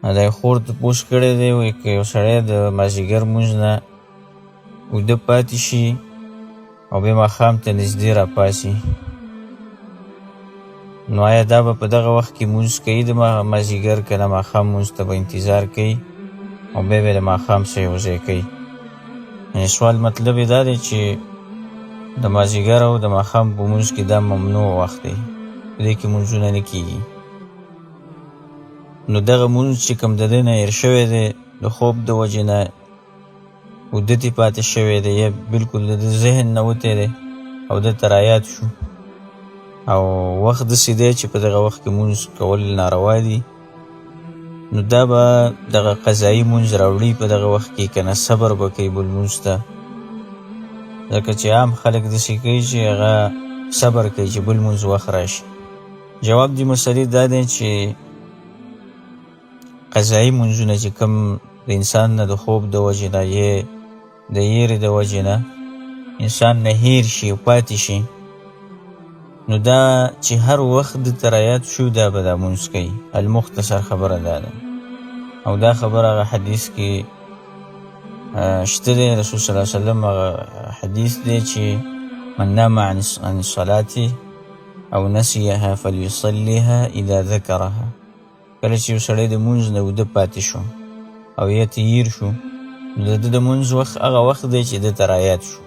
دا یې خور تپوس کړی دی وایي که یو سړی د مازدیګر لمونځ نه اوده پاتې شي او بیا ماښام ته نږدې راپاڅي نو آیا دا به په دغه وخت کې لمونځ کوي د مازدیګر که نه ماښام لمونځ ته به انتظار کوي او بیا به د ماښام سره یو ځای کوي یعنې سوال مطلب یې دا دی چې د مازدیګر او د ماښام په لمونځ کې دا ممنوع وخت دی په دې کې لمونځونه نه کېږي نو دغه لمونځ چې کوم د ده نه هېر شوی دی د خوب د وجې نه اوده ترې پاتې شوی دی یا بلکل د ده ذهن نه وتی دی او ده ته رایاد شو او وخت داسې دی چې په دغه وخت کې لمونځ کول ناروا دي نو دا به دغه قضایي لمونځ راوړي په دغه وخت کې که نه صبر به کوي بل لمونځ ته ځکه چې عام خلک داسې کوي چې هغه صبر کوي چې بل لمونځ وخت راشي جواب دې مسلې دا دی چې قضایي لمونځونه چې کوم د انسان نه د خوب د وجې نه یې د یېرې د وجې نه انسان نه هیر شي او پاتې شي نو دا چې هر وخت دته رایاد شو دا به دا لمونځ کوي المختصر خبره دا ده او دا خبره هغه حدیث کې شته دی رسول صلی الله علیه وسلم هغه حدیث دی چې من نام عن الصلاة او نسیها فلیصلیها اذا ذکرها کله چې یو سړی د لمونځ نه اوده پاتې شو او یا تیر شو نو د ده د لمونځ وخت هغه وخت دی چې ده ته رایاد شو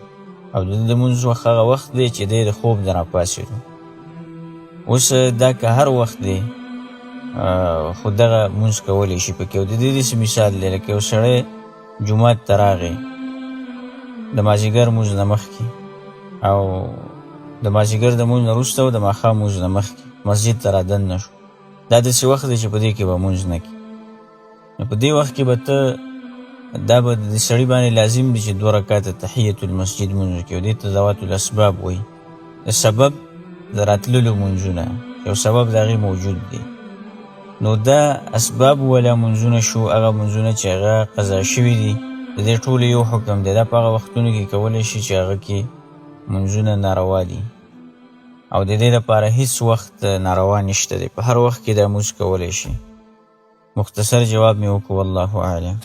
او د ده د لمونځ وخت هغه وخت دی چې دی د خوب نه راپاڅېدو اوس دا که هر وخت دی خو دغه لمونځ کولی شي پکې او د دې داسې مثال دی لکه یو سړی جومات ته راغی د مازدیګر لمونځ نه مخکې او د مازدیګر د لمونځ نه وروسته او د ماښام لمونځ نه مخکې مسجد ته رادننه شو دا داسې وخت دی چې په دې کې به لمونځ نه کړي نو په دې وخت کې به ته دا به د سړي باندې لازم دي چې 2 رکعته تحیة المسجد لمونځ وکړي او دې ته ذوات الاسباب وایي د سبب د راتللو لمونځونه یو سبب د هغې موجود دی نو دا اسباب والا لمونځونه شو هغه لمونځونه چې هغه قضا شوي دي د دې ټولو یو حکم دی دا په هغه وختونو کې کولی شي چې هغه کې لمونځونه ناروا دي او د دې لپاره هیڅ وخت ناروا نشته دی په هر وخت کې دا لمونځ کولی شي مختصر جواب مې وکړو والله اعلم